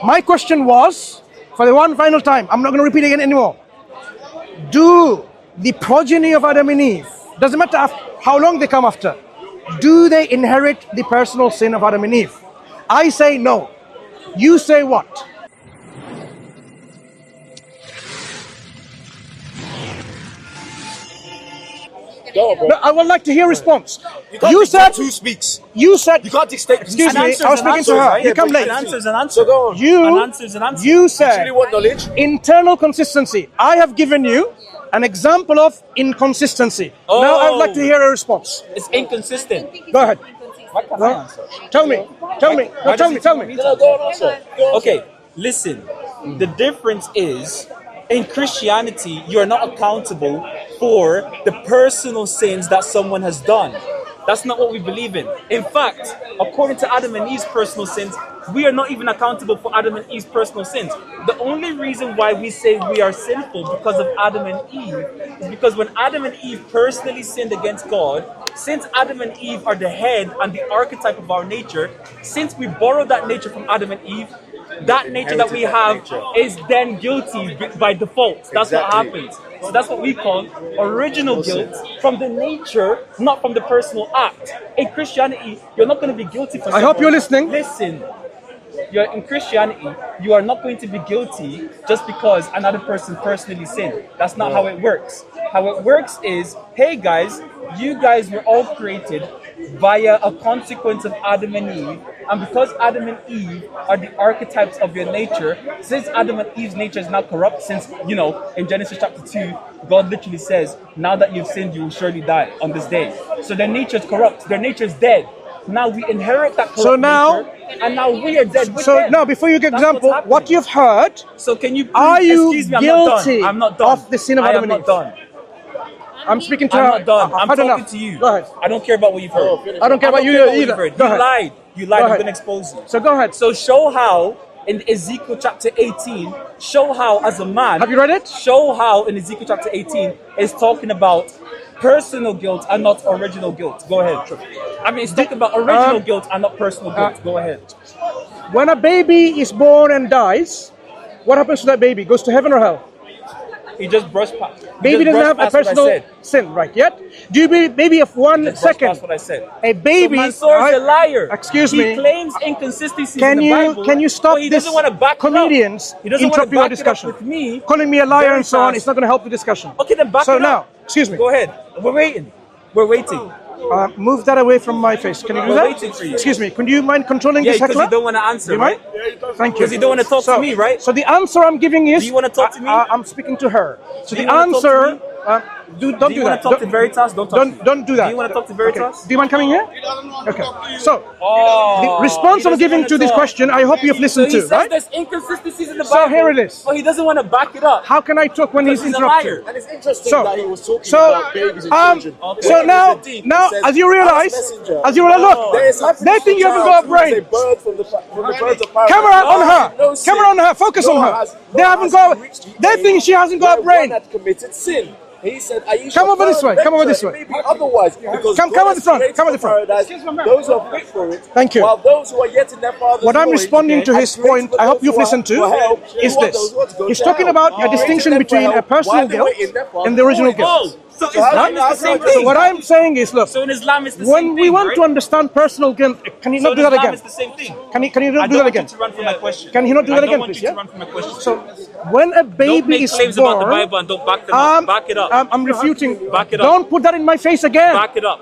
My question was, for the one final time, I'm not going to repeat again anymore. Do the progeny of Adam and Eve, doesn't matter how long they come after, do they inherit the personal sin of Adam and Eve? I say no. You say what? Go on, bro. No, I would like to hear a response. You said who speaks. You said. You can't dictate. Excuse me. I was speaking to her. You come late. An answer is an answer. So go on. An answer is an answer. You said. You really want knowledge? Internal consistency. I have given you an example of inconsistency. Oh. Now I would like to hear a response. It's inconsistent. Go ahead. What can I answer? Tell me. Tell me. Why Tell does me. it Tell take me. No, go on, answer. Go on, Okay, listen. The difference is, in Christianity, you are not accountable for the personal sins that someone has done. That's not what we believe in. In fact, according to Adam and Eve's personal sins, we are not even accountable for Adam and Eve's personal sins. The only reason why we say we are sinful because of Adam and Eve is because when Adam and Eve personally sinned against God, since Adam and Eve are the head and the archetype of our nature, since we borrowed that nature from Adam and Eve, that nature that we have is then guilty by default. That's what happens. So that's what we call original guilt from the nature, not from the personal act. In Christianity, you're not going to be guilty for I hope you're listening. Listen. In Christianity, you are not going to be guilty just because another person personally sinned. That's not how it works. How it works is, hey guys, you guys were all created via a consequence of Adam and Eve, and because Adam and Eve are the archetypes of your nature, since Adam and Eve's nature is now corrupt, since, you know, in Genesis chapter 2, God literally says, now that you've sinned, you will surely die on this day. So their nature is corrupt, their nature is dead. Now we inherit that corrupt nature, and now we are dead with them. now before you give That's example, what's what you've heard, So can you please, are you excuse me, guilty I'm not done. of the sin of I Adam am and not Eve? done. I'm speaking to I'm her. not done. I've I'm had talking enough. to you. Go ahead. I don't care about what you've heard. I don't care about you either. Go You ahead. lied. You lied. Go I'm ahead. going to expose you. So go ahead. So show how in Ezekiel chapter 18, show how as a man. Have you read it? Show how in Ezekiel chapter 18 is talking about personal guilt and not original guilt. Go ahead. I mean, it's talking about original guilt and not personal guilt. Go ahead. When a baby is born and dies, what happens to that baby? Goes to heaven or hell? He just brushed past. Baby doesn't have a personal sin, right? Yet, do you believe baby of 1 second? That's what I said. A baby. So Mansur is a liar. Excuse he me. He claims inconsistencies Can in the you Bible. can you stop he this doesn't want to back comedians it up. He doesn't want to interrupting our back discussion? it up with me. Calling me a liar Very and so on. fast. It's not going to help the discussion. Okay, then back so it now, up. excuse me. Go ahead. We're waiting. We're waiting. Move that away from my face. Can you do We're that? waiting for you. Excuse me. Can you mind controlling Yeah, this because heckler? you don't want to answer, You right? mind? Thank you. Because you don't want to talk to me, right? So the answer I'm giving is. Do you want to talk to me? I'm speaking to her. So Do the you wanna talk to answer. me? Don't Do do you want that. to talk to Veritas? Don't talk to me. Don't do that. Do you want to talk to Veritas? Okay. Do you mind coming here? Okay. So Oh, the response he I'm doesn't giving wanna to this talk. question, I hope you've So listened he to, says right? there's inconsistencies in the So Bible. here it is. But he doesn't want to back it up. How can I talk when Because he's he's a interrupting? liar. And it's interesting So- that he was talking so, about babies and children. So When now, he was a deep, he says, as you realize, messenger, look, there is nothing they think you haven't got a child who is brain. bird from the birds of paradise. Camera on No her. sin. Camera on her. Focus on Noah her. has- They Noah haven't has got. reached the They age think she hasn't got a where brain. one had committed sin. He said, "Are you Come over this way. Come over this It way. may be otherwise, because Come God at the front. created Come at the front. paradise, those who are fit for it. Thank you. While those who are yet in their father's What I'm loins, responding to and his created point, for I hope those you've who are- listened to, who are held, is who are this. those who are to go He's to talking hell. about a distinction Created between them a for personal help while guilt they were in their father's and the original loins. guilt. So So how Islam do is the you- same so So thing. what I'm saying is, look, So in Islam it's the when same we thing, want right? to understand personal guilt, can you So not in do that Islam again? it's the same thing. Can you I not do don't that want again? you to run from my question. Can he not do that I again, don't want please? you Yeah. to run from my question. So when a don't baby make is claims about the born, Bible and don't back them up. Back it up. I'm refuting. Back it up. Don't put that in my face again. Back it up.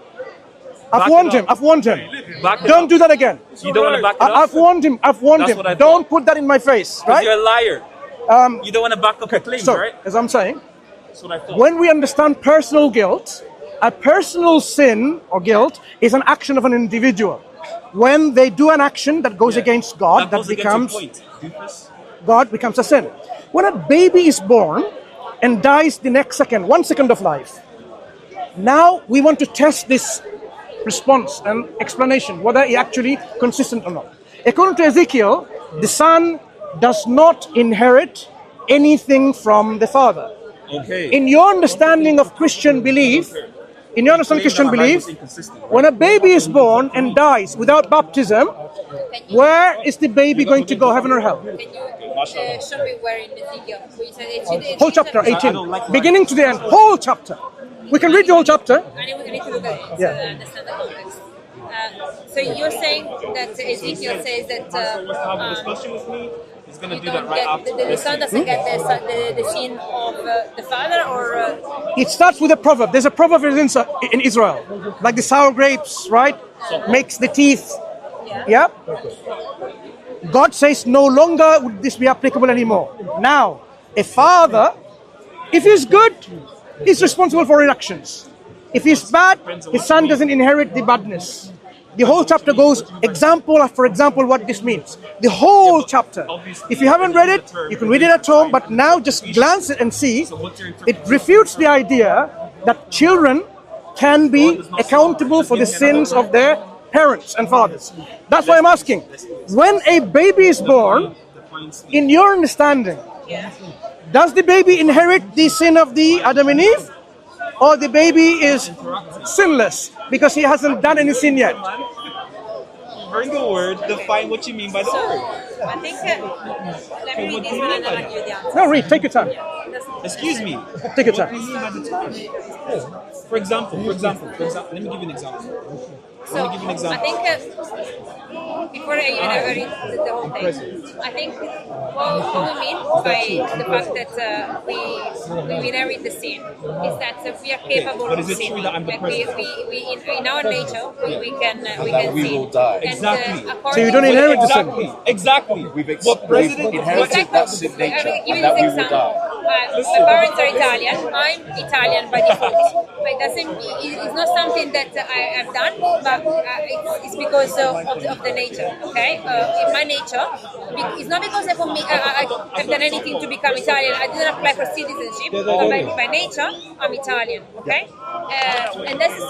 I've back warned it him. up. I've warned him. Back it Don't up. do that again. You don't want to back it up? I've warned him. I've warned That's him. what I thought. Don't put that in my face, Because right? you're a liar. You don't want to back up your claims, So, right? as I'm saying, That's what I thought. when we understand personal guilt, a personal sin or guilt is an action of an individual. When they do an action that goes against God, that goes against your becomes point, doofus. God becomes a sin. When a baby is born and dies the next second, 1 second of life, now we want to test this response and explanation, whether it's actually consistent or not. According to Ezekiel, the son does not inherit anything from the father. Okay. In your understanding of Christian belief, when a baby is born and dies without baptism, Where is the baby going to go, heaven or hell? Can you show me where in Ezekiel? We said it's Whole chapter, I don't 18. like where- Beginning to the end, whole chapter. We can read the whole chapter. I need to look at it so Yeah. that I understand the context. So you're saying that Ezekiel says that discussion with me. He's gonna you do that don't right get after the son doesn't get the sin of the father, or It starts with a proverb. There's a proverb in Israel, like the sour grapes, right? Makes the teeth. Yeah. God says no longer would this be applicable anymore. Now, a father, if he's good, he's responsible for his actions. If he's bad, his son doesn't inherit the badness. The whole chapter goes example after example what this means. The whole chapter. If you haven't read it, you can read it at home, but now just glance it and see. It refutes the idea that children can be accountable for the sins of their parents and fathers. That's why I'm asking. When a baby is born, in your understanding, does the baby inherit the sin of the Adam and Eve? Or the baby is sinless because he hasn't done any sin yet? Bring the word, define what you mean by the word. I think let me read this one and then I'll give you the answer. No, read. Take your time. Excuse me. Take your What time. do you mean by the term? For example, let me give you an example. So I think before I even ever read the whole thing, I think what we mean by the fact that we inherit the sin is that we are capable But of is it sin. true that I'm the Like president? we in our nature we can we sin. will die. And, Exactly. So you don't inherit the sin. Exactly. What president? inherited that sin nature, I will give and you that this we will example. die. My parents are Italian. I'm Italian by default. But it doesn't. It's not something that I have done, but it's because of the nature. Okay, in my nature, it's not because I've done anything to become Italian. I didn't apply for citizenship, but by nature, I'm Italian. Okay, and that's the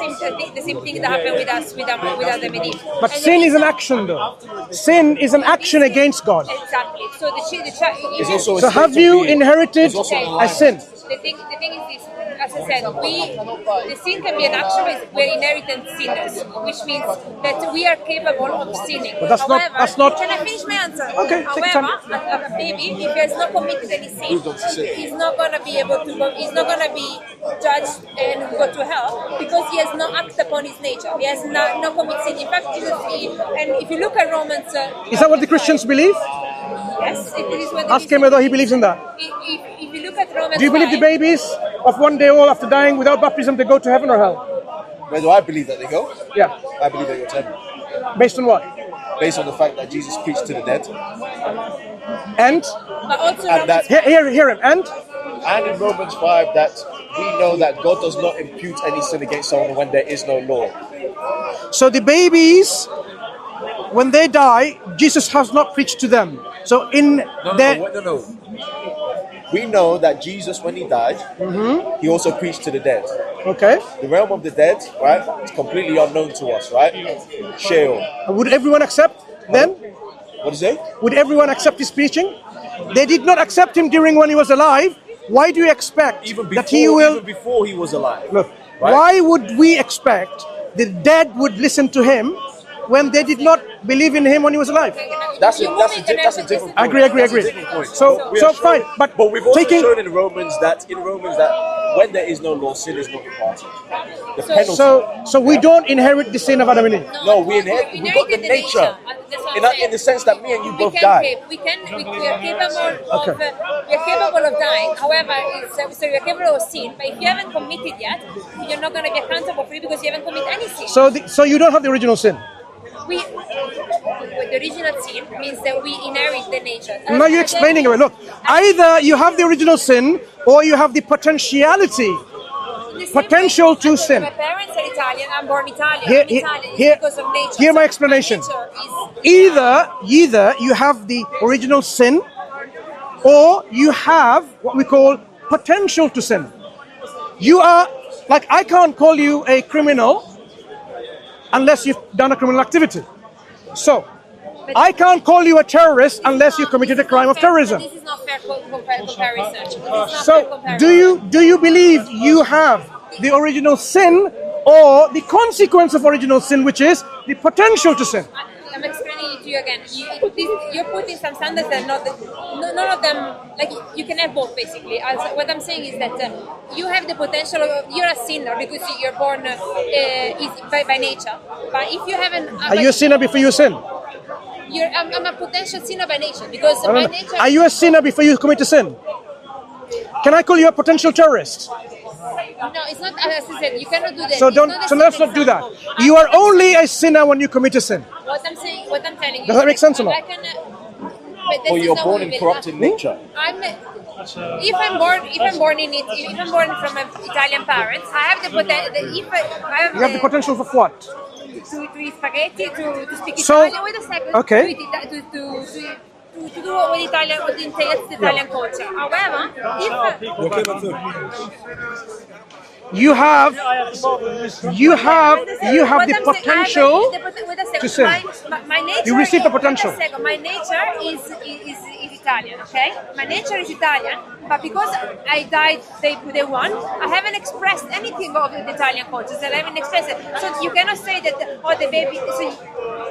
same thing that happened with us with Adam and Eve. But And sin the is an reason- action, though. Sin is an action against God. Exactly. So the child. It's also a So state have of you being. inherited It's also an a alignment. sin? The thing is this, as I said, the sin can be an action, but we're inherited sinners, which means that we are capable of sinning. But that's not- Can I finish my answer? Okay, take your However, a baby, if he has not committed any sin, he's not gonna be able to go. He's not gonna be judged and go to hell because he has not acted upon his nature. He has not committed sin. In fact, Jesus, and if you look at Romans, Is that what the Christians believe? yes, it is what Ask him whether he believes in that. If you look at Romans, Do you believe the 5, babies of one day old after dying without baptism they go to heaven or hell? Where do I believe that they go? Yeah. I believe they go to heaven. Based on what? Based on the fact that Jesus preached to the dead. And but also And that, hear him. And in Romans 5 that we know that God does not impute any sin against someone when there is no law. so the babies, when they die, Jesus has not preached to them. So in No. We know that Jesus, when he died, he also preached to the dead. okay. The realm of the dead, right, is completely unknown to us, right? Sheol. Would everyone accept then? What is it? Would everyone accept his preaching? They did not accept him during when he was alive. Why do you expect Even that he before, will? even before he was alive. Look, Right. why would we expect the dead would listen to him when they did not believe in him when he was alive? That's a different point. I agree. That's a different point. So We are fine, showing- but we've also taking shown in Romans that when there is no law, sin is not imparted. The penalty. so we don't inherit the sin of Adam and Eve. No, we got the nature. In the sense that me and you both died. We are capable of dying. However, so we are capable of sin. But if you haven't committed yet, you're not going to be accountable for it because you haven't committed any sin. So you don't have the original sin. The original sin means that we inherit the nature. Now you're explaining it. Look, either you have the original sin or you have the potentiality, potential to sin. My parents are Italian. I'm born Italian. Here- I'm Italian. here- It's because of nature. hear my So explanation. nature is Either you have the original sin or you have what we call potential to sin. You are, like, I can't call you a criminal unless you've done a criminal activity. So, I can't call you a terrorist unless you committed a crime of terrorism. This is not fair comparison. This is not fair So, comparison. do you believe you have the original sin or the consequence of original sin, which is the potential to sin? I'm explaining it to you again. You're putting some standards that none of them, like, you can have both, basically. What I'm saying is that you have the potential you're a sinner because you're born by nature. But if you haven't... Are you a sinner before you sin? I'm a potential sinner by nature because by nature... Are you a sinner before you commit a sin? Can I call you a potential terrorist? No, it's not, as I said, you cannot do that. So let's not do that. You are only a sinner when you commit a sin. What I'm telling you... Does that make sense or not? Or you're born in corrupted nature. If I'm born from Italian parents, I have the potential. You have the potential for what? To eat spaghetti, to speak So, Italian. Wait a second. okay. To do what entails the Italian culture. However, You have the potential to sin. My nature, You receive the potential. My nature is Italian, okay? My nature is Italian, but because I died day one, I haven't expressed anything of the Italian culture. I haven't expressed it. So you cannot say that, oh, the baby... So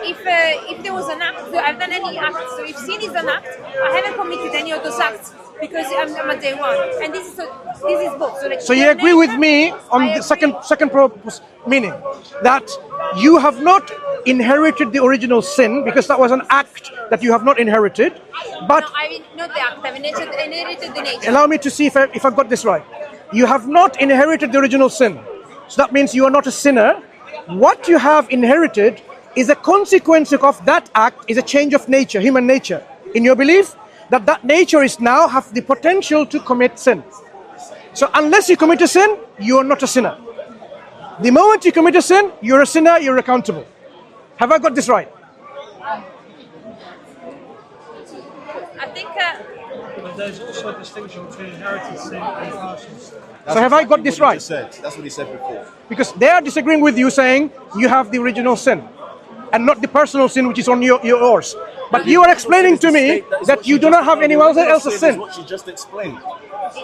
if there was an act, so I've done any act. So if sin is an act, I haven't committed any of those acts because I'm a day one. And this is both. So you agree with me on the second meaning that you have not inherited the original sin because that was an act that you have not inherited, but no, not the act. I've inherited the nature. Allow me to see if I've got this right. You have not inherited the original sin, so that means you are not a sinner. What you have inherited is a consequence of that act, is a change of nature, human nature. In your belief, that nature is now have the potential to commit sin. So unless you commit a sin, you are not a sinner. The moment you commit a sin, you're a sinner, you're accountable. Have I got this right? I think... But there's also a distinction between inherited sin and partial sin. So have I got this right? That's what he said before. Because they are disagreeing with you, saying you have the original sin and not the personal sin which is on yours. But you are explaining to me that you do not have anyone else's sin. What she just explained.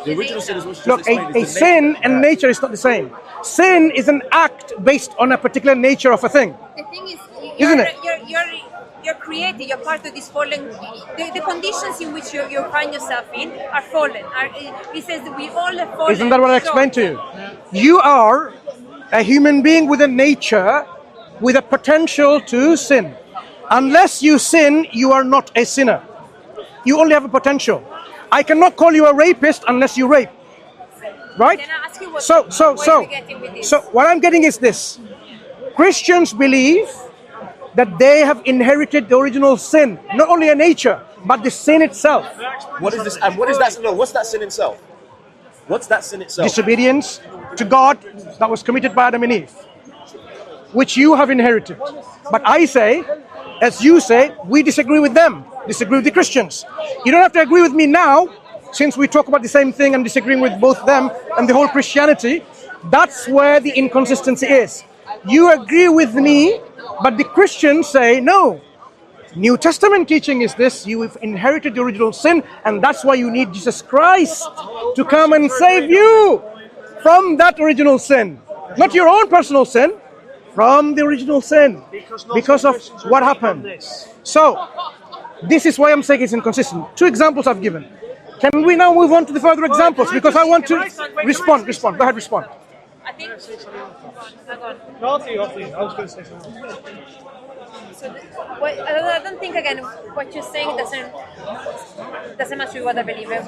The original sin is what she just Look, explained. a sin and nature is not the same. Sin is an act based on a particular nature of a thing. The thing is, Isn't it? You're created, you're part of this fallen... The conditions in which you find yourself in are fallen. He says that we all have fallen. Isn't that what I explained to you? You are a human being with a nature, with a potential to sin. Unless you sin, you are not a sinner. You only have a potential. I cannot call you a rapist unless you rape. Right? Can I ask you what So what I'm getting is this. Christians believe that they have inherited the original sin, not only a nature, but the sin itself. What is this? And what is that? No, what's that sin itself? What's that sin itself? Disobedience to God that was committed by Adam and Eve, which you have inherited. But I say, as you say, we disagree with them, disagree with the Christians. You don't have to agree with me now, since we talk about the same thing and disagreeing with both them and the whole Christianity. That's where the inconsistency is. You agree with me, but the Christians say, no, New Testament teaching is this, you have inherited the original sin, and that's why you need Jesus Christ to come and save you from that original sin. Not your own personal sin, from the original sin, because of what happened. So, this is why I'm saying it's inconsistent. 2 examples I've given. Can we now move on to the further examples? Because I want to respond. Go ahead, respond. I think... No, after you. I was going to say something. So I don't think, again, what you're saying doesn't match with what I believe, and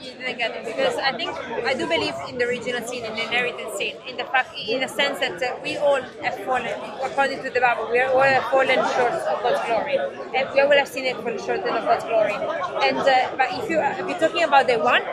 you didn't get it, because I do believe in the original sin, in the inherited sin, in the sense that we all have fallen, according to the Bible, we all have fallen short of God's glory, and we all have seen it fall short of God's glory. And but if you're talking about the one,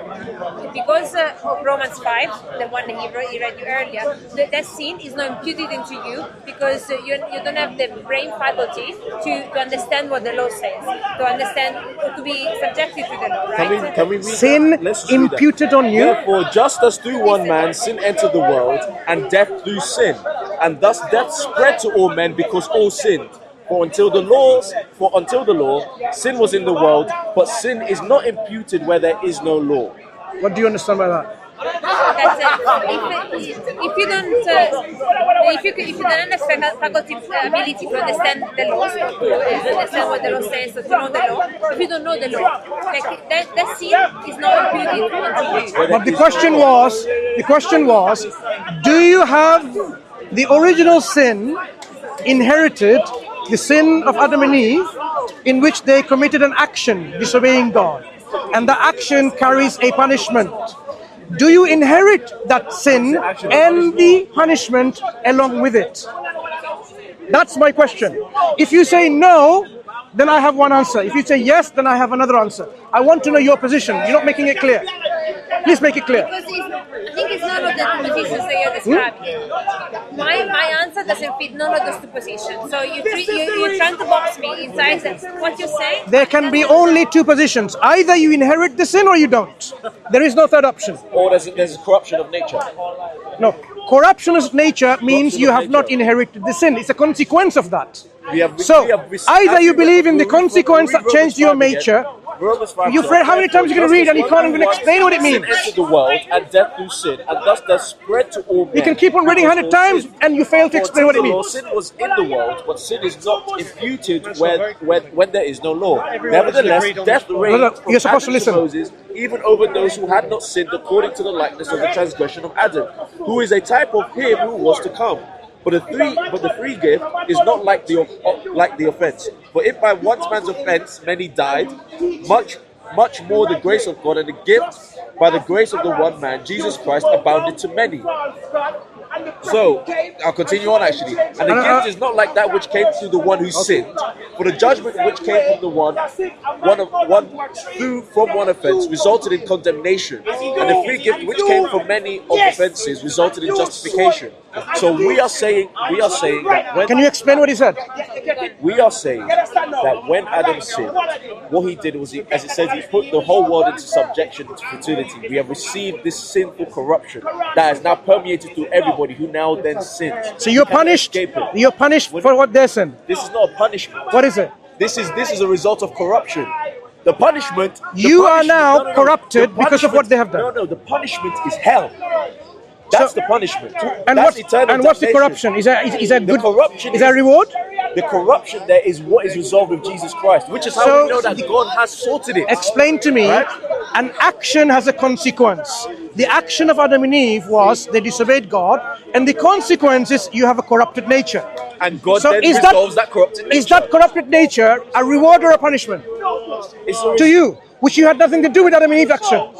because of Romans 5, the one that he read you earlier, that sin is not imputed into you because you don't have the brain faculty to understand what the law says, to understand, to be subjected to the law, right? Can we read Sin that? imputed on you. Therefore, just as through one man sin entered the world, and death through sin, and thus death spread to all men because all sinned. For until the law, sin was in the world, but sin is not imputed where there is no law. What do you understand by that? that if you don't have faculty ability to understand the laws, to understand what the law says, or to know the law, if you don't know the law, like that sin is not imputed unto you. But the question was, do you have the original sin inherited, the sin of Adam and Eve, in which they committed an action disobeying God, and the action carries a punishment? Do you inherit that sin and the punishment along with it? That's my question. If you say no, then I have one answer. If you say yes, then I have another answer. I want to know your position. You're not making it clear. Please make it clear. Because I think it's none of the two positions that you're describing. My answer doesn't fit none of those two positions. So you're trying to box me inside what you say. There can be only two positions. Either you inherit the sin or you don't. There is no third option. Or there's a corruption of nature. No. Corruption of nature means you have not inherited the sin. It's a consequence of that. So either you believe in the consequence that changed your nature. You've read how many times you're going to read and you can't even explain what it means. Sin entered the world and death through sin, and thus death spread to all men. You can keep on reading 100 times and you fail to explain what it means. Sin was in the world, but sin is not imputed when there is no law. Nevertheless, death reigned from You're supposed to Adam to listen. Moses, even over those who had not sinned according to the likeness of the transgression of Adam, who is a type of him who was to come. But the free gift is not like the offense. For if by one man's offense many died, much more the grace of God and the gift by the grace of the one man, Jesus Christ, abounded to many. So, I'll continue on actually. And the gift is not like that which came through the one who sinned, for the judgment which came from the from one offense resulted in condemnation, and the free gift which came from many of offenses resulted in justification. So we are saying that when Can you explain what he said? we are saying that when Adam sinned, what he did was, as it says, he put the whole world into subjection to fertility. We have received this sinful corruption that has now permeated through everybody who now then sins. So you're punished. You're punished for what they sin. This is not a punishment. What is it? This is a result of corruption. The punishment. You are now corrupted because of what they have done. No, the punishment is hell. That's the punishment. And That's eternal what's the damnation. corruption? Is that The good? corruption Is that reward? The corruption there is what is resolved with Jesus Christ, which is how So we know that God has sorted it. Explain to me. Right? An action has a consequence. The action of Adam and Eve was they disobeyed God, and the consequence is you have a corrupted nature. And God So then is resolves that corrupted nature. Is that corrupted nature a reward or a punishment to you, which you had nothing to do with Adam and Eve's action?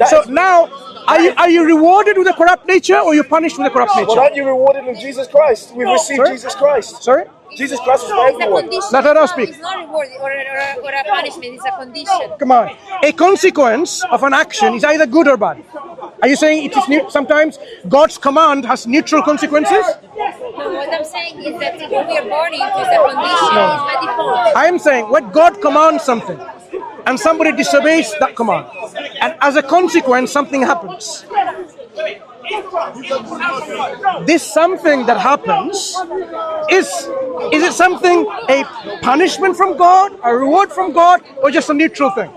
So now, are you rewarded with a corrupt nature, or you're punished with a corrupt But nature? aren't you rewarded with Jesus Christ? We've received Sorry? Jesus Christ. Sorry? Jesus Christ was for It's a everyone. condition. Let her speak. It's not reward or a punishment. It's a condition. Come on. A consequence of an action is either good or bad. Are you saying it is sometimes God's command has neutral consequences? No, what I'm saying is that when we are born into a condition, it's by default. I am saying when God commands something and somebody disobeys that command, and as a consequence something happens. This something that happens is it something, a punishment from God, a reward from God, or just a neutral thing?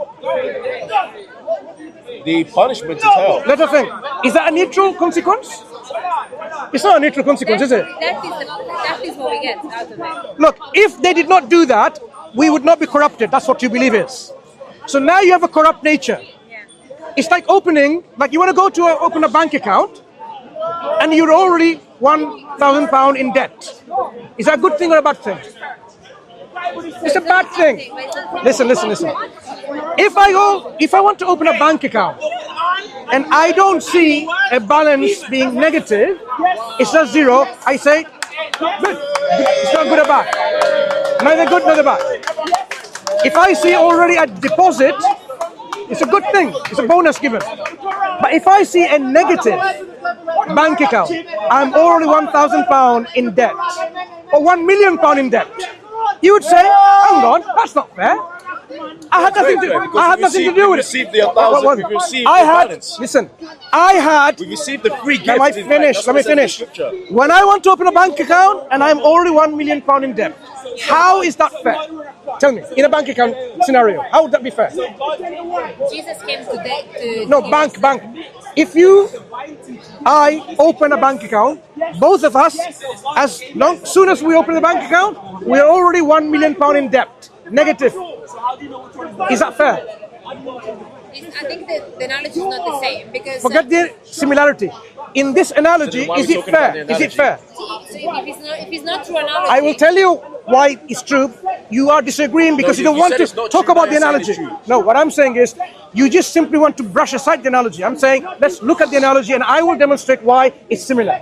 The punishment is hell. Let us think. Is that a neutral consequence? It's not a neutral consequence, is it? That is what we get out of it. Look, if they did not do that, we would not be corrupted. That's what you believe is. So now you have a corrupt nature. Yeah. It's like you want to go to open a bank account, and you're already £1,000 in debt. Is that a good thing or a bad thing? It's a bad thing. Listen. If I want to open a bank account and I don't see a balance being negative, it's just zero, I say, good. It's not good or bad. Neither good nor bad. If I see already a deposit, it's a good thing. It's a bonus given. But if I see a negative bank account, I'm already £1,000 in debt or £1 million in debt. You would say, hang on, that's not fair. I had nothing to do with it. Received the 1,000. We've received the balance. Listen, we received the free gift. Let me finish. When I want to open a bank account and I'm already £1 million in debt, how is that fair? Tell me, in a bank account scenario, how would that be fair? Jesus came today to. No, bank. If I open a bank account, both of us, soon as we open the bank account, we are already £1 million in debt. Negative. Is that fair? I think the analogy is not the same because Forget the similarity. In this analogy, So then why are is we it talking about fair? the Is it fair? so if it's not true analogy, I will tell you why it's true. You are disagreeing because you don't want said to it's not talk true, about now the you're saying analogy. it's true. No, what I'm saying is you just simply want to brush aside the analogy. I'm saying let's look at the analogy and I will demonstrate why it's similar.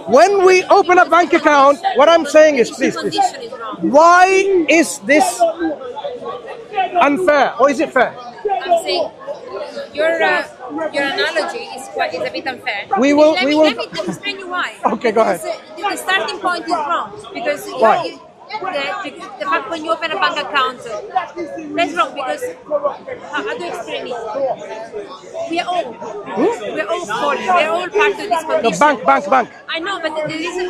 When we open a bank account, what I'm saying is, please, condition is wrong. why is this unfair or is it fair? I'm saying your analogy is a bit unfair. Let me explain you why. Okay, go ahead. The starting point is wrong because Why? the fact when you open a bank account, that's wrong because how do you explain it? We are all falling. We are all part of this condition. The bank. I know, but the reason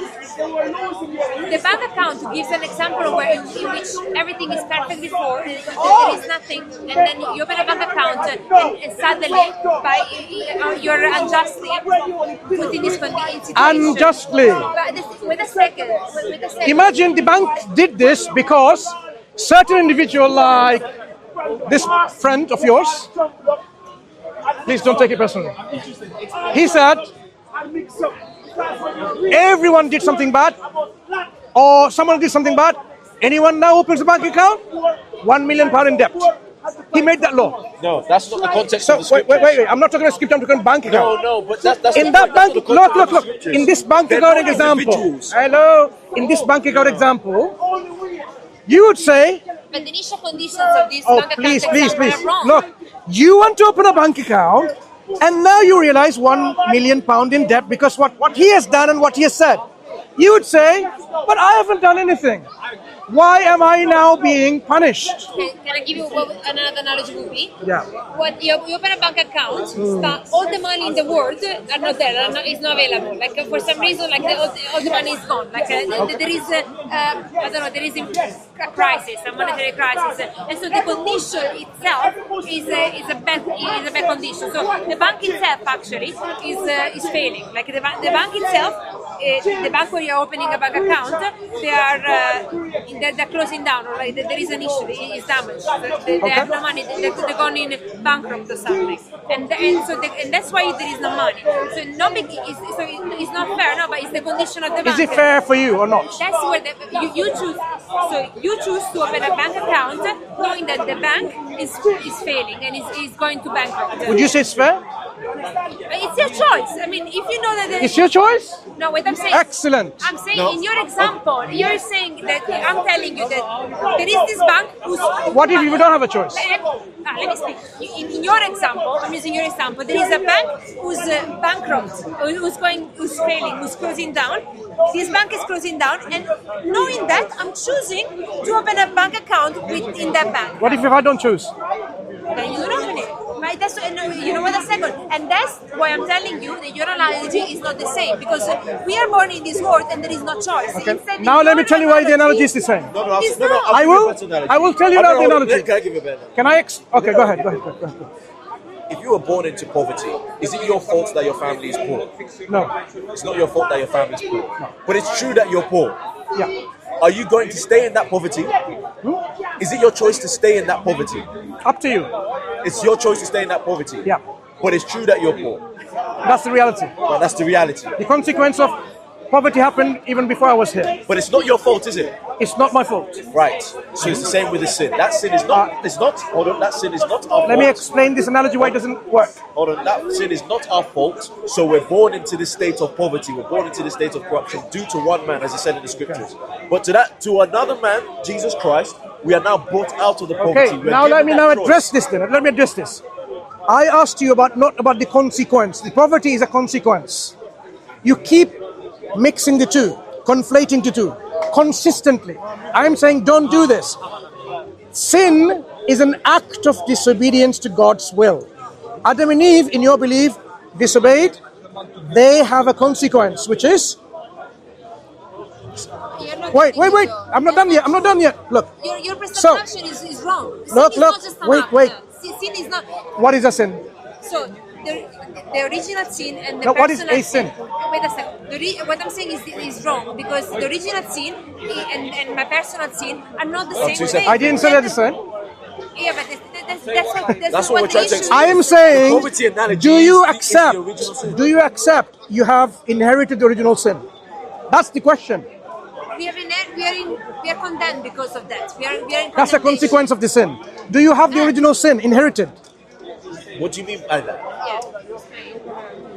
the bank account gives an example of where in which everything is perfectly full, there is nothing, and then you open a bank account and suddenly you're unjustly put in this situation. Unjustly. But wait a second. Imagine the bank did this because certain individual like this friend of yours, please don't take it personally. He said everyone did something bad or someone did something bad. Anyone now opens a bank account, £1 million in debt. He made that law. No, that's not the context So of the scriptures. wait. I'm not talking about skip down to bank account. No, but that's In not, that bank, that's not the context of the look. scriptures. In this bank They're account not example, individuals. hello. In this bank account example, you would say, But the initial conditions of this "Oh, bank please. account example are wrong. Look, you want to open a bank account, and now you realize £1 million in debt because what he has done and what he has said. You would say, but I haven't done anything. Why am I now being punished?" Can I give you what another analogy would be? Yeah. What you open a bank account, but all the money in the world are not there, it's not available. Like for some reason, like all the money is gone. Like there is, I don't know, there is a crisis, a monetary crisis, and so the condition itself is a bad condition. So the bank itself actually is failing. Like the bank itself, the bank where you're opening a bank account, they're closing down, or like there is an issue, it's damaged. They have no money, they're gone in bankrupt or something, and that's why there is no money. So it's not fair, no, but it's the condition of the bank. Is it fair for you or not? That's where you choose. So you choose to open a bank account knowing that the bank is failing and is going to bankrupt. Would you say it's fair? It's your choice. I mean, if you know that It's your choice? no, what I'm saying. Excellent. I'm saying in your example, you're saying that I'm telling you that there is this bank who's. What if you don't have a choice? Let me speak. In your example, I'm using your example. There is a bank who's bankrupt, who's failing, who's closing down. This bank is closing down, and knowing that, I'm choosing to open a bank account in that bank. What if I don't choose? Then you don't open it. Right? You know what? A second, and that's why I'm telling you that your analogy is not the same because we are born in this world and there is no choice. Okay. Instead, Now let me tell you why the analogy is the same. It's not. I will tell you now the analogy. Can I give you a better? Can I? Okay, go ahead. If you were born into poverty, is it your fault that your family is poor? No. It's not your fault that your family is poor. But it's true that you're poor. Yeah. Are you going to stay in that poverty? Is it your choice to stay in that poverty? Up to you. It's your choice to stay in that poverty. Yeah. But it's true that you're poor. That's the reality. But that's the reality. The consequence of poverty happened even before I was here. But it's not your fault, is it? It's not my fault. Right. So it's the same with the sin. That sin is not. Hold on. That sin is not our fault. Let me explain this analogy why it doesn't work. Hold on. That sin is not our fault. So we're born into this state of poverty. We're born into this state of corruption due to one man, as it said in the scriptures. But to another man, Jesus Christ, we are now brought out of the poverty. Okay. Now let me address this then. Let me address this. I asked you not about the consequence. The poverty is a consequence. You keep mixing the two, conflating the two, consistently. I'm saying don't do this. Sin is an act of disobedience to God's will. Adam and Eve, in your belief, disobeyed. They have a consequence, which is... Wait. I'm not done yet. Look. Your presumption is wrong. Sin Look. is not just an act. Wait. Sin is not. What is a sin? So the original sin and the Now, what is personal a sin? Wait a second. What I'm saying is wrong because the original sin and my personal sin are not the same thing. I didn't say that, son. Yeah, but that's what we're trying to explain. I am saying, poverty analogy do you is the accept? original sin. Do you accept you have inherited the original sin? That's the question. we are condemned because of that. We are in That's a condemnation. consequence of the sin. Do you have the original sin inherited? What do you mean by that? Yeah.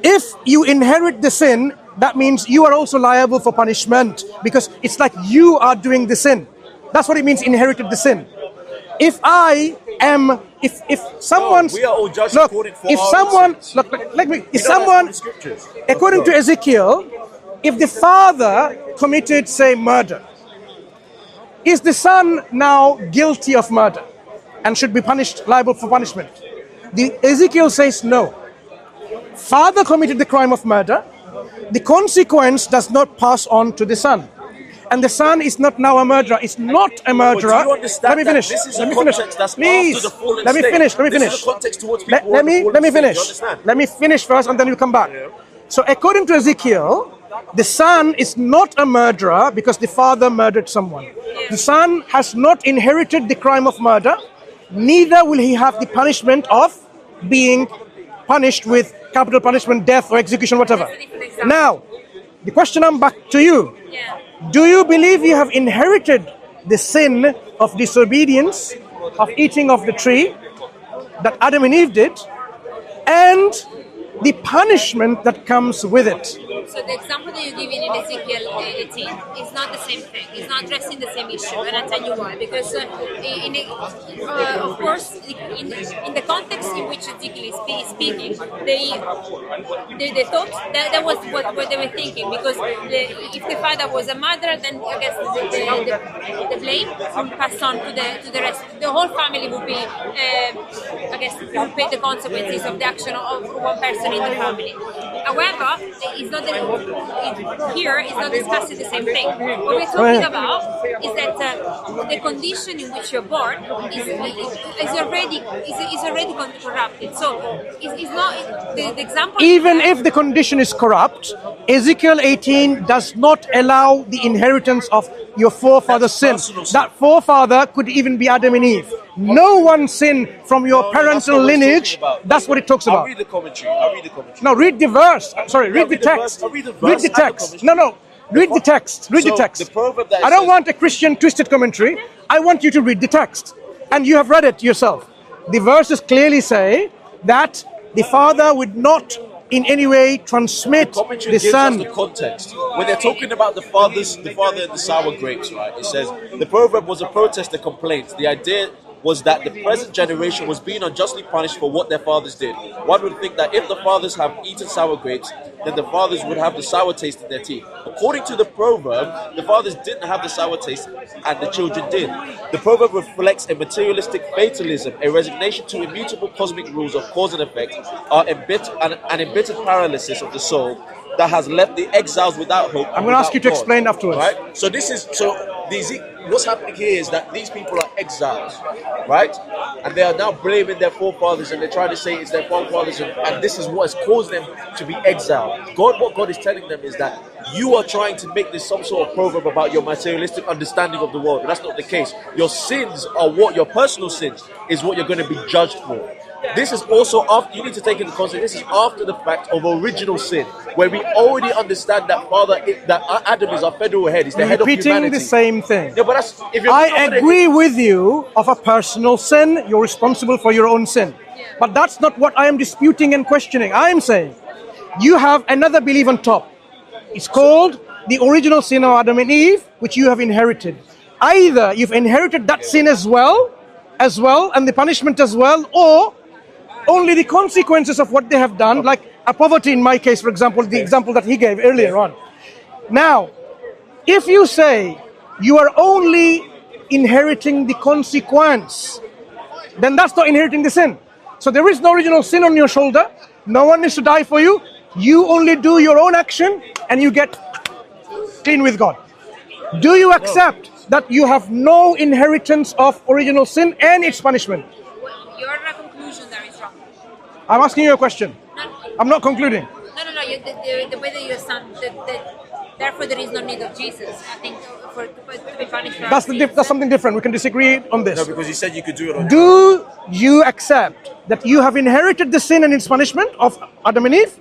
If you inherit the sin, that means you are also liable for punishment because it's like you are doing the sin. That's what it means, inherited the sin. If I am, if someone's, we are all judged look, according for if our someone, sins. look, let me, if We don't have someone, the scriptures. according to Ezekiel, if the father committed, say, murder, is the son now guilty of murder and should be punished, liable for punishment? The Ezekiel says no. Father committed the crime of murder. The consequence does not pass on to the son. And the son is not now a murderer. Is not a murderer. But do you understand Let me that finish. this is Let a me finish. context that's Please. after the fallen Let me state. finish. Let me This finish. is a context towards people who are Let the me fallen state. finish. You understand? Let me finish first, and then you come back. Yeah. So, according to Ezekiel, the son is not a murderer because the father murdered someone. The son has not inherited the crime of murder. Neither will he have the punishment of being punished with capital punishment, death, or execution, whatever. That's a different example. Now, the question I'm back to you. Yeah. Do you believe you have inherited the sin of disobedience, of eating of the tree that Adam and Eve did, and the punishment that comes with it? So the example that you're giving in Ezekiel 18 is not the same thing. It's not addressing the same issue, and I'll tell you why. Because, of course, in the context in which Ezekiel is speaking, they thought that was what they were thinking. Because if the father was a murderer, then I guess the blame would pass on to the rest. The whole family would be, I guess, would pay the consequences of the action of one person in the family. However, it's not that here is not discussing the same thing. What we're talking about is that the condition in which you're born is already corrupted. So it's not the example. Even if the condition is corrupt, Ezekiel 18 does not allow the inheritance of your forefather's sin. personal sin. That forefather could even be Adam and Eve. No one sin from your No, that's parental not what it's lineage. talking about. That's what it talks I'll about. read the commentary. Now read the verse. Sorry, read the read the verse. text. I'll read the verse Read the and the text. commentary. No. Read the text. Read the So, text. the proverb that I don't says- want a Christian twisted commentary. I want you to read the text. And you have read it yourself. The verses clearly say that the father would not in any way transmit Commentary the gives us son. the context. When they're talking about the father and the sour grapes, right? It says the proverb was a protest, a complaint. The idea was that the present generation was being unjustly punished for what their fathers did. One would think that if the fathers have eaten sour grapes, then the fathers would have the sour taste in their teeth. According to the proverb, the fathers didn't have the sour taste and the children did. The proverb reflects a materialistic fatalism, a resignation to immutable cosmic rules of cause and effect, an embittered paralysis of the soul that has left the exiles without hope. I'm going to ask you to explain afterwards. Right? So what's happening here is that these people are exiles, right? And they are now blaming their forefathers, and they're trying to say it's their forefathers, and this is what has caused them to be exiled. What God is telling them is that you are trying to make this some sort of proverb about your materialistic understanding of the world, and that's not the case. Your sins are your personal sins is what you're going to be judged for. This is also after, you need to take into consideration, this is after the fact of original sin, where we already understand that that Adam is our federal head, he's the head of Repeating humanity. the same thing. Yeah, but that's, if you're I not gonna- agree with you of a personal sin. You're responsible for your own sin. But that's not what I am disputing and questioning. I am saying you have another belief on top. It's called the original sin of Adam and Eve, which you have inherited. Either you've inherited that sin as well, and the punishment as well, or only the consequences of what they have done, like a poverty in my case, for example, the example that he gave earlier on. Now, if you say you are only inheriting the consequence, then that's not inheriting the sin. So there is no original sin on your shoulder. No one needs to die for you. You only do your own action and you get clean with God. Do you accept that you have no inheritance of original sin and its punishment? Your conclusion there is wrong. I'm asking you a question. I'm not concluding. No. The way that you sound, therefore there is no need of Jesus. I think to be punished for That's something different. We can disagree on this. No, because you said you could do it on Do you accept that you have inherited the sin and its punishment of Adam and Eve,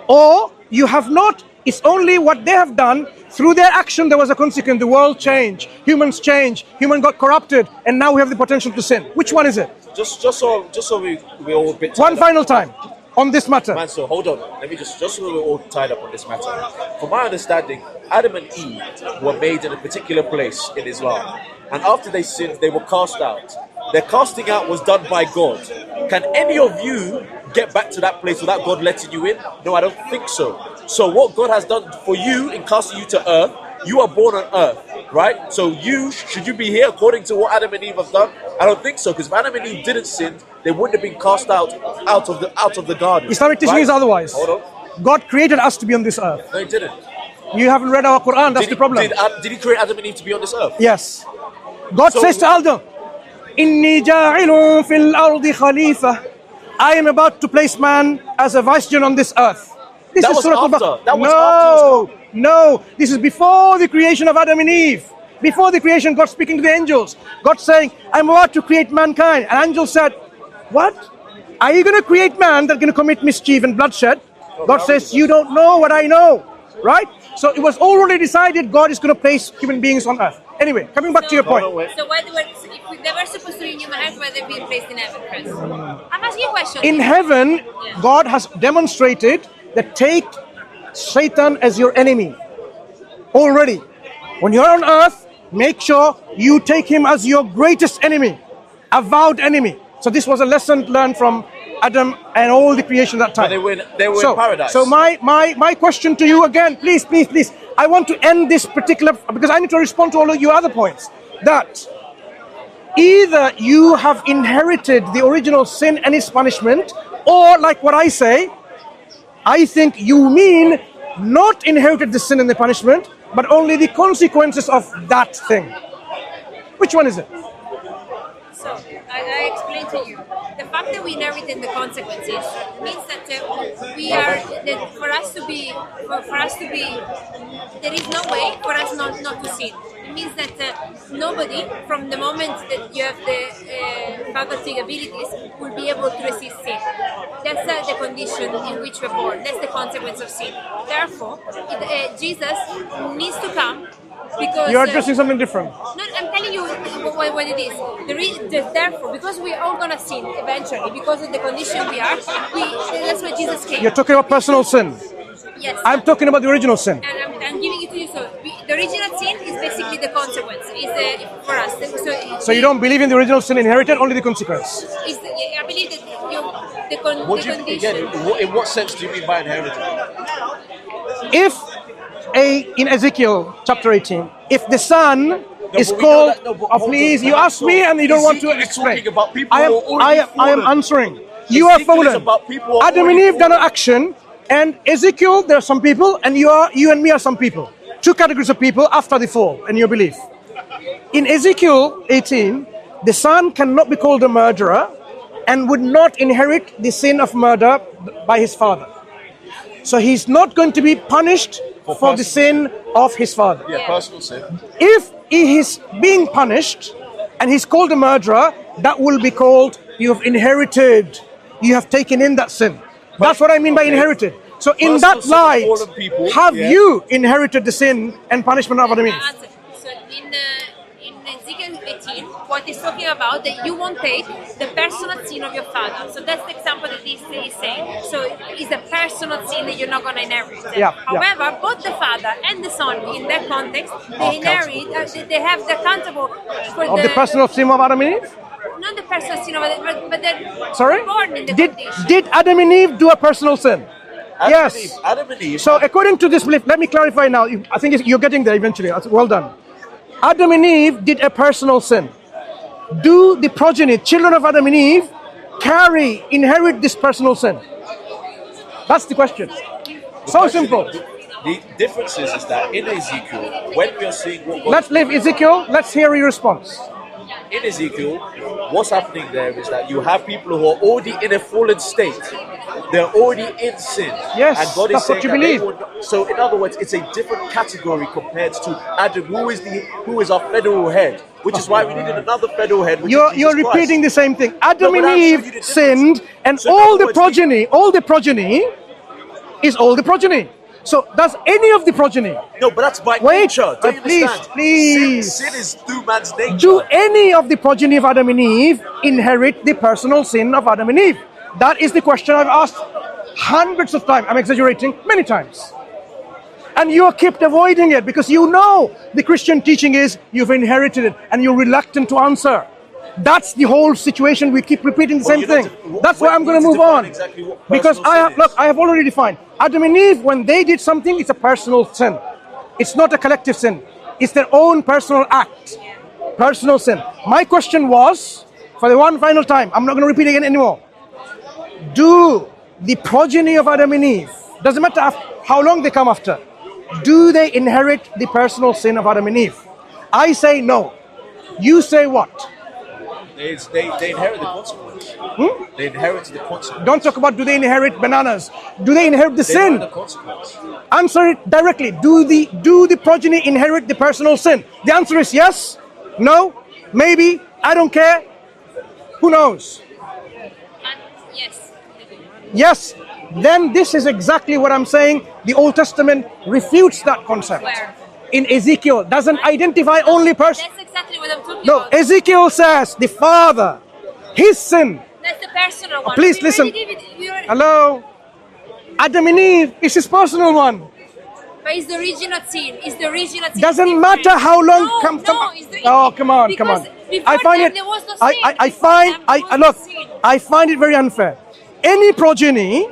or you have not? It's only what they have done. Through their action, there was a consequence. The world changed, humans changed, human got corrupted, and now we have the potential to sin. Which one is it? Just so we're all a bit One final time on this matter. Mansur, hold on. Let me just so we're all tied up on this matter. From my understanding, Adam and Eve were made in a particular place in Islam. And after they sinned, they were cast out. Their casting out was done by God. Can any of you get back to that place without God letting you in? No, I don't think so. So what God has done for you in casting you to earth, you are born on earth, right? So should you be here according to what Adam and Eve have done? I don't think so, because if Adam and Eve didn't sin, they wouldn't have been cast out of the garden. Islamic teaching is otherwise. Hold on. God created us to be on this earth. No, he didn't. You haven't read our Quran, that's the problem. Did he create Adam and Eve to be on this earth? Yes. God says to Adam, Inni ja'ilun fil ardi khalifa. I am about to place man as a vicegerent on this earth. This That is was Surah after. Al-Baqarah. That was after. No. This is before the creation of Adam and Eve. Before the creation, God speaking to the angels. God saying, I'm about to create mankind. And angel said, what? Are you going to create man that's going to commit mischief and bloodshed? God says, you don't know what I know. Right? So it was already decided God is going to place human beings on earth. Anyway, coming back to your point. So why if they were supposed to be in human heart, why they being placed in heaven first? I'm asking you a question. In heaven, God has demonstrated that take Satan as your enemy. Already. When you're on earth, make sure you take him as your greatest enemy, avowed enemy. So this was a lesson learned from Adam and all the creation at that time. But they were in paradise. So my question to you again, please. I want to end this particular, because I need to respond to all of your other points. That either you have inherited the original sin and its punishment, or like what I say, I think you mean not inherited the sin and the punishment, but only the consequences of that thing. Which one is it? So I explain to you. The fact that we inherited the consequences means that we are that for us to be there is no way for us not to sin. It means that nobody, from the moment that you have the faculty abilities, will be able to resist sin. That's the condition in which we're born. That's the consequence of sin. Therefore, Jesus needs to come. Because you're addressing something different. No, I'm telling you what it is. Therefore, because we're all gonna sin eventually, because of the condition we are, that's why Jesus came. You're talking about personal sin. Yes. I'm talking about the original sin. And I'm giving it to you. So the original sin is basically the consequence. Is for us. So you don't believe in the original sin inherited, only the consequence. I believe that the condition. In what sense do you mean by inherited? If in Ezekiel chapter 18, if the son is called, please, you ask me and you don't want to explain. I am answering. You are fallen. Adam and Eve done an action, and Ezekiel, there are some people, and you and me are some people. Two categories of people after the fall, in your belief. In Ezekiel 18, the son cannot be called a murderer and would not inherit the sin of murder by his father. So he's not going to be punished for the sin of his father. Yeah, personal sin. If he is being punished and he's called a murderer, that will be called you have inherited. You have taken in that sin. That's what I mean by inherited. So in that light, have you inherited the sin and punishment of Adam and Eve? So in Ezekiel 18, what is talking about that you won't take the personal sin of your father. So that's the example that this is saying. So it's a personal sin that you're not going to inherit. However, both the father and the son, in that context, they inherit. They have the accountable for the personal sin of Adam and Eve. Not the personal sin of it, but they're Sorry? born in the condition. Did Adam and Eve do a personal sin? Yes. Adam and Eve. So according to this belief, let me clarify now. I think you're getting there eventually. Well done. Adam and Eve did a personal sin. Do the progeny, children of Adam and Eve, inherit this personal sin? That's the question. So simple. The difference is that in Ezekiel, when we are seeing what God... Let's leave Ezekiel. Let's hear your response. In Ezekiel, what's happening there is that you have people who are already in a fallen state, They're already in sin. Yes, and God is that's what saying you that they believe. would not- so in other words, it's a different category compared to Adam, who is our federal head, which is why we needed another federal head. Which You're is Jesus repeating Christ. the same thing. Adam but and I'm showing Eve you the difference. sinned, and So in all other the words, progeny is all the progeny. So does any of the progeny, No, but that's by Wait, nature. Don't you please, understand? please. Sin is through man's nature. do any of the progeny of Adam and Eve inherit the personal sin of Adam and Eve? That is the question I've asked hundreds of times. I'm exaggerating, many times. And you kept avoiding it because you know the Christian teaching is you've inherited it and you're reluctant to answer. That's the whole situation. We keep repeating the Well, same you thing. don't have- That's why I'm we going to need to move define on. exactly what Because personal sin is. I have already defined. Adam and Eve, when they did something, it's a personal sin. It's not a collective sin. It's their own personal act. Personal sin. My question was, for the one final time, I'm not going to repeat again anymore. Do the progeny of Adam and Eve, doesn't matter how long they come after, do they inherit the personal sin of Adam and Eve? I say no. You say what? They inherit the consequence. They inherit the consequence. Don't talk about do they inherit bananas. Do they inherit the They sin? inherit the consequence. Answer it directly. Do the progeny inherit the personal sin? The answer is yes, no, maybe, I don't care. Who knows? Yes. Yes. Then this is exactly what I'm saying. The Old Testament refutes that concept. Where? In Ezekiel, doesn't identify only person. That's exactly what I'm talking No, about. Ezekiel says the father, his sin. That's the personal one. Please We listen. already gave it- Hello? Adam and Eve is his personal one. But it's the original sin. It's the original sin. Doesn't It's matter different. how long No, comes. no, it's the, Oh, come on, come on. because before I find them it. there was no sin. I Before find. them there was Look. no sin. I find it very unfair. Any progeny,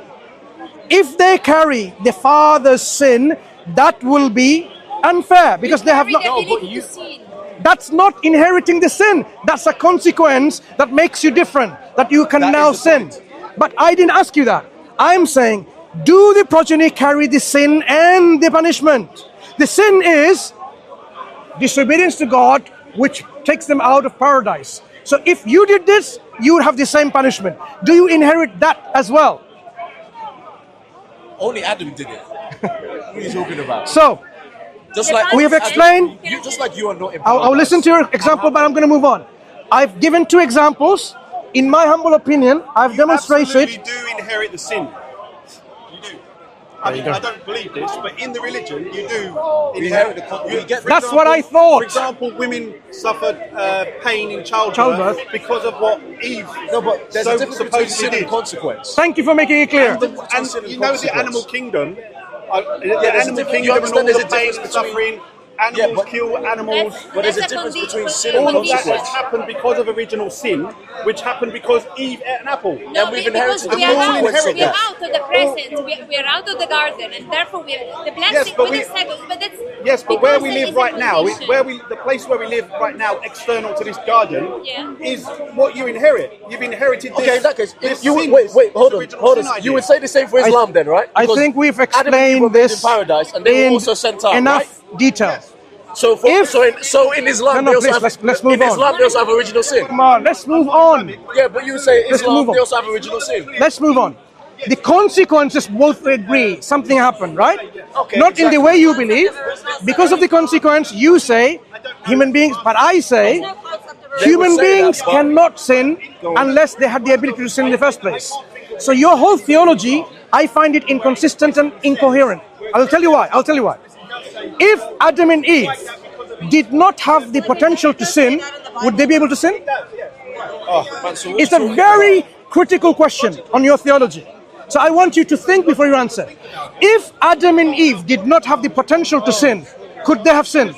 if they carry the father's sin, that will be unfair because they have Carry not. the ability but you- to sin. That's not inheriting the sin. That's a consequence that makes you different. That you can That now is the sin. point. But I didn't ask you that. I'm saying, do the progeny carry the sin and the punishment? The sin is disobedience to God, which takes them out of paradise. So if you did this, you would have the same punishment. Do you inherit that as well? Only Adam did it. What are you talking about? So Just like we have explained. You just like you are not in I'll listen to your example, but I'm going to move on. I've given two examples. In my humble opinion, I've You demonstrated. absolutely do inherit the sin. You do. I mean, I don't believe this, but in the religion, you do inherit the consequence. That's what I thought. For example, women suffered pain in Childbirth. because of what Eve No, but there's a difference between sin supposedly and did. consequence. Thank you for making it clear. And Sin and you know the consequence. animal kingdom, the there's a animal difference- kingdom you and all understand there's the a pain difference and between- suffering. Animals but- kill animals. But there's a That's difference between condition. sin All and of that consequence. has happened because of original sin, which happened because Eve ate an apple. No, And we've because inherited we the are out, consequence of we are that. out of the present. We are out of the garden, and therefore we are the blessing. Yes, but wait a we- second, but that's Yes, but where because we there live is a right now, condition. the place where we live right now, external to this garden, Yeah. is what you inherit. You've inherited this. Okay, in that case, this you sin, wait, hold this on, original hold sin on. idea. You would say the same for Islam, then, right? I Because think we've Adam and Eve explained were made this in paradise, and they were in also sent out, enough right? detail. So, If- so in Islam, No, they also please, have, let's move in on. Islam, they also have original sin. Come on, let's move on. Yeah, but you say Let's Islam, move on. they also have original sin. Let's move on. The consequences both agree. Something happened, right? Okay, Not in the exactly. way you believe. Because of the consequence, you say human beings, but I say human say beings that, but- cannot sin unless they had the ability to sin in the first place. So your whole theology, I find it inconsistent and incoherent. I'll tell you why. I'll tell you why. If Adam and Eve did not have the potential to sin, would they be able to sin? Mansur, It's a very critical question on your theology. So I want you to think before you answer. If Adam and Eve did not have the potential to sin, could they have sinned?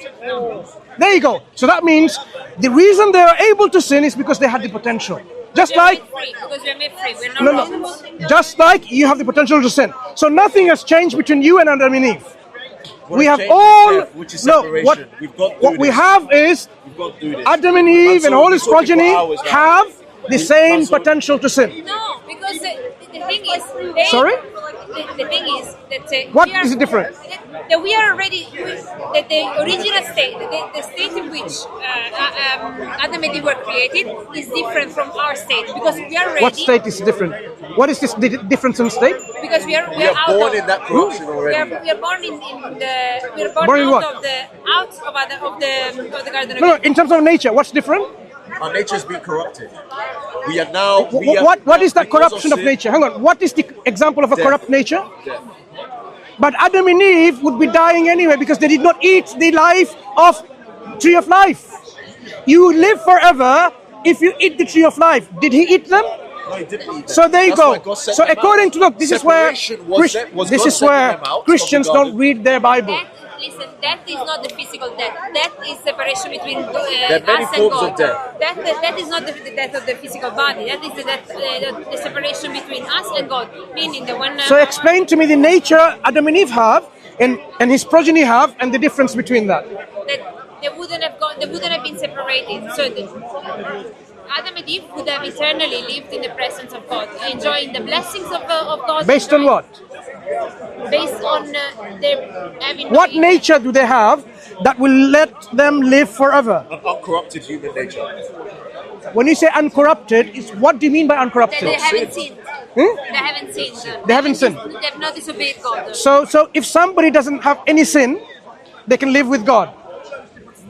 There you go. So that means the reason they are able to sin is because they had the potential. Just We are like, made free, because we are made free. We're not no, robots. just like you have the potential to sin. So nothing has changed between you and Adam and Eve. We have change is all, death, which is no, separation. what, We've got through what we this. have is We've got through this. Adam and Eve and Mansur, all we're his talking for progeny hours now. have the same Mansur. potential to sin. No, because the thing is, they, Sorry? The thing is that What we are, is different? that we are already, that the original state, the state in which Adam and Eve were created is different from our state because we are ready. What state is different? What is this difference in state? Because we are out born of, in that corruption already. We are born in the we are born, Born in out what? of the Garden of No, Eden. in terms of nature, what's different? Our nature's been corrupted. We are now. What is that because corruption of sin- nature? Hang on. What is the example of a Death. corrupt nature? Death. But Adam and Eve would be dying anyway because they did not eat the life of tree of life. You live forever if you eat the tree of life. Did he eat them? No, he didn't eat them. So there you That's why go. God sent So them according out. to look, this is where Separation was this God is sending where them out of the Christians don't garden. read their Bible. Listen, death is not the physical death. Death is separation between There are many us and forms God. of death. That is not the death of the physical body. That is the death, the separation between us and God. Meaning that when So explain to me the nature Adam and Eve have and his progeny have and the difference between that. that they wouldn't have been separated. So Adam and Eve would have eternally lived in the presence of God, enjoying the blessings of God. Based on what? Based on their having. What nature do they have that will let them live forever? An uncorrupted human nature. When you say uncorrupted, what do you mean by That uncorrupted? they haven't sinned. Hmm? They haven't sinned. They haven't sinned. They have not disobeyed God. So if somebody doesn't have any sin, they can live with God.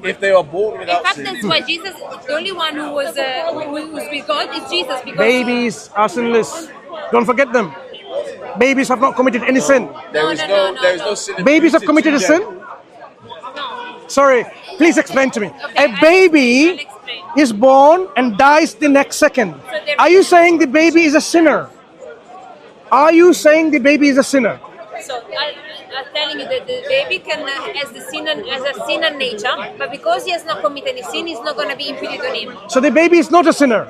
If they are born In without fact, sin, that's why Jesus, the only one who was with God is Jesus. Because Babies are sinless. Don't forget them. Babies have not committed any sin. there is no sin. Babies have committed a sin? Sorry, please explain to me. A baby I'll explain. is born and dies the next second. Are you saying the baby is a sinner? Are you saying the baby is a sinner? So I'm telling you that the baby has a sinner nature, but because he has not committed any sin, it's not going to be imputed on him. So the baby is not a sinner.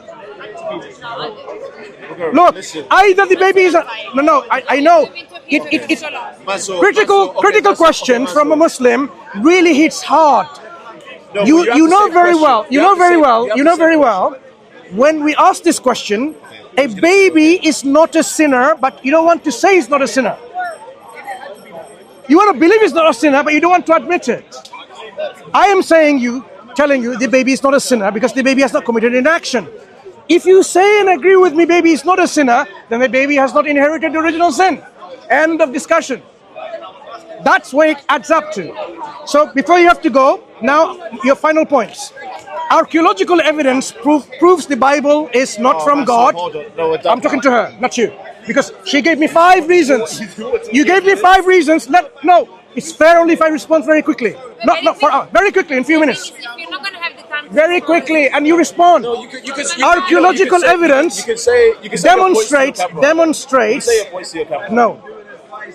Look, Listen. either the baby is a no. I know it Mansur, critical Mansur, okay, question Mansur. from a Muslim really hits hard. No, You but you have know the same very question. well. You have know the very same- well. have You the know same very question. well. When we ask this question, a baby is not a sinner, but you don't want to say he's not a sinner. You want to believe he's not a sinner, but you don't want to admit it. I am telling you, the baby is not a sinner because the baby has not committed an action. If you say and agree with me, baby is not a sinner, then the baby has not inherited the original sin. End of discussion. That's where it adds up to. So before you have to go, now your final points. Archaeological evidence proves the Bible is not from Mansur, God. hold on. No, I'm talking to her, not you. Because she gave me 5 reasons. You gave me 5 reasons. No, it's fair only if I respond very quickly. Not for very quickly, in a few minutes. If you're not going to have the time to Very quickly, and you respond. No, you can Archaeological you can say- evidence You can say your points to demonstrates your camera. demonstrates. You can say your points to your camera. No,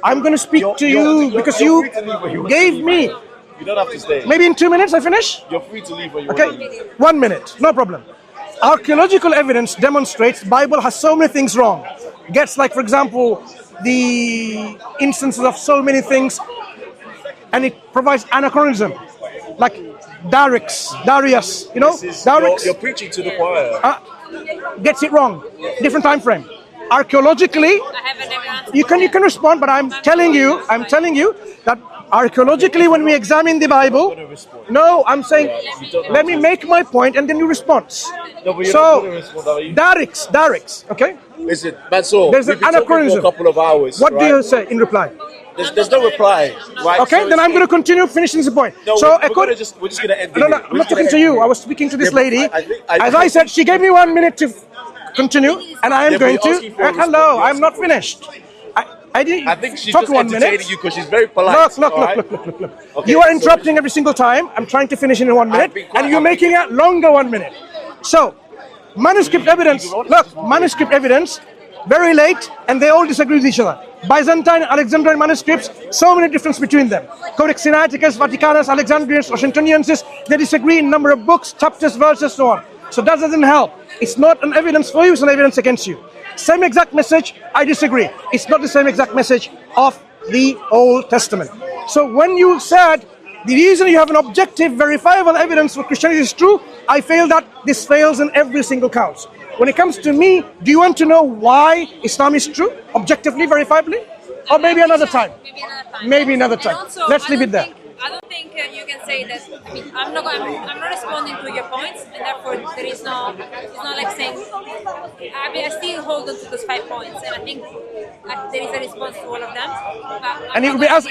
I'm going to speak to you because you're you free to leave when you want gave to leave. me. You don't have to stay. Maybe in 2 minutes I finish. You're free to leave when you Okay, want to leave. 1 minute, no problem. Archaeological evidence demonstrates Bible has so many things wrong. Gets like, for example, the instances of so many things, and it provides anachronism, like Darius, you know, Darius You're preaching to the choir. gets it wrong. Different time frame. Archaeologically, I haven't ever answered. you can respond, but I'm telling you that archaeologically, when we examine the Bible, no, I'm saying, let me make my point and then you respond. No, but you're not So, going to respond, are you? Darius, okay? Listen, Mansur, There's we've an been talking for anachronism. a couple of hours. What do right? you say in reply? There's no reply. Right? Okay, So then I'm it's- going to continue finishing the point. No, So, we're just going to end it. no, here. I'm We're not just gonna talking to end you. it. I was speaking to this Yeah, but lady. I As I said, she gave me 1 minute to continue, and I am Yeah, but going you're to. asking for a response. Hello, You're I'm asking not for a finished. I didn't I think she's talk just 1 entertaining minute. you because she's very polite. Look. alright? Okay, You are so- interrupting every single time. I'm trying to finish in 1 minute, been quite and you're happy. making it longer 1 minute. So, manuscript evidence. Look, manuscript evidence, very late, and they all disagree with each other. Byzantine, Alexandrian manuscripts, so many difference between them. Codex Sinaiticus, Vaticanus, Alexandrians, Washingtonianus, they disagree in number of books, chapters, verses, so on. So that doesn't help. It's not an evidence for you, it's an evidence against you. Same exact message, I disagree. It's not the same exact message of the Old Testament. So when you said the reason you have an objective, verifiable evidence for Christianity is true, I feel that this fails in every single count. When it comes to me, do you want to know why Islam is true, objectively, verifiably? or maybe another time. Maybe another time. Maybe another And time. also, Let's leave it there. I don't think you can say that. I mean, I'm not responding to your points, and therefore there is no. It's not like saying. I still hold on to those 5 points, and I think there is a response to all of them. And it will be as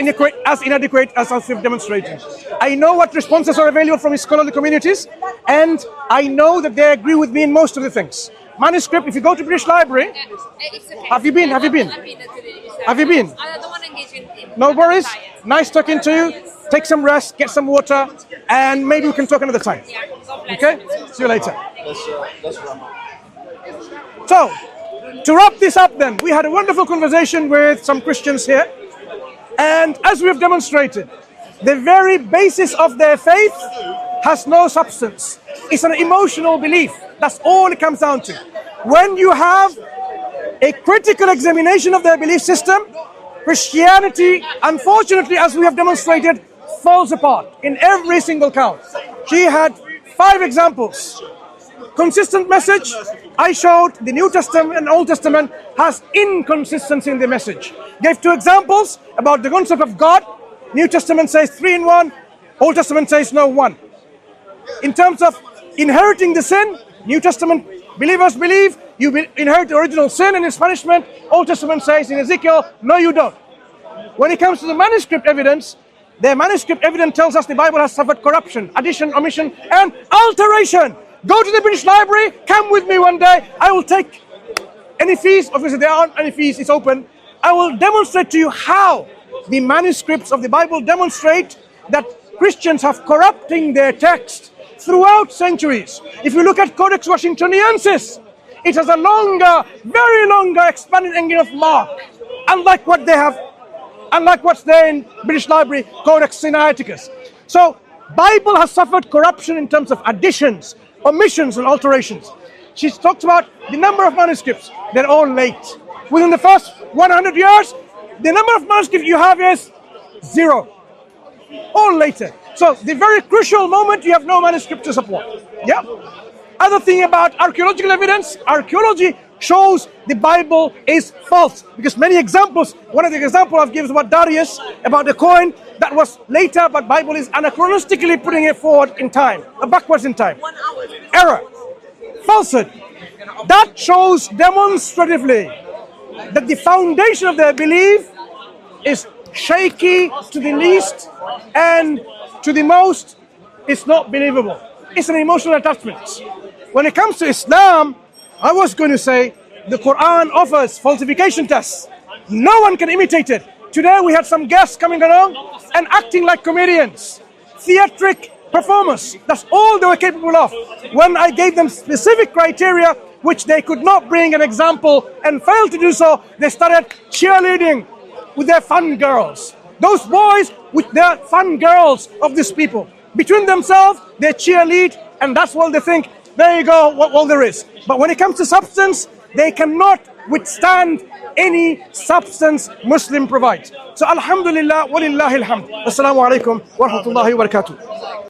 inadequate as we've demonstrated. I know what responses are available from scholarly communities, and I know that they agree with me in most of the things. Manuscript, if you go to British Library, It's okay. Have you been? Have you been? I've been to the Have you been? I don't want to engage in no worries. science. Nice talking to you. Take some rest, get some water, and maybe we can talk another time. Yeah, God bless Okay? you. See you later. Let's wrap up. So, to wrap this up then, we had a wonderful conversation with some Christians here. And as we have demonstrated, the very basis of their faith has no substance. It's an emotional belief. That's all it comes down to. When you have a critical examination of their belief system, Christianity, unfortunately, as we have demonstrated, falls apart in every single count. She had 5 examples. Consistent message. I showed the New Testament and Old Testament has inconsistency in the message. Gave 2 examples about the concept of God. New Testament says 3 in 1. Old Testament says no 1. In terms of inheriting the sin, New Testament believers believe you will inherit the original sin and its punishment. Old Testament says in Ezekiel, no you don't. When it comes to the manuscript evidence, the manuscript evidence tells us the Bible has suffered corruption, addition, omission, and alteration. Go to the British Library, come with me one day. I will take any fees. Obviously, there aren't any fees, it's open. I will demonstrate to you how the manuscripts of the Bible demonstrate that Christians have corrupting their text throughout centuries. If you look at Codex Washingtoniensis, it has a longer, very longer expanded ending of Mark, unlike what's there in British Library, Codex Sinaiticus. So, Bible has suffered corruption in terms of additions, omissions, and alterations. She talks about the number of manuscripts. They're all late. Within the first 100 years, the number of manuscripts you have is 0. All later. So the very crucial moment you have no manuscript to support. Yeah. Other thing about archaeological evidence, archaeology shows the Bible is false. Because many examples, one of the examples I've given is about Darius, about the coin that was later, but Bible is anachronistically putting it forward in time, backwards in time. Error. Falsehood. That shows demonstratively that the foundation of their belief is shaky to the least and to the most, it's not believable. It's an emotional attachment. When it comes to Islam, I was going to say the Quran offers falsification tests. No one can imitate it. Today we had some guests coming along and acting like comedians. Theatric performers. That's all they were capable of. When I gave them specific criteria which they could not bring an example and failed to do so, they started cheerleading with their fun girls. Those boys with their fun girls of these people. Between themselves, they cheerlead, and that's what they think. There you go, all there is. But when it comes to substance, they cannot withstand any substance Muslim provides. So alhamdulillah, walillahi alhamd. Assalamu alaikum wa rahmatullahi wa barakatuh.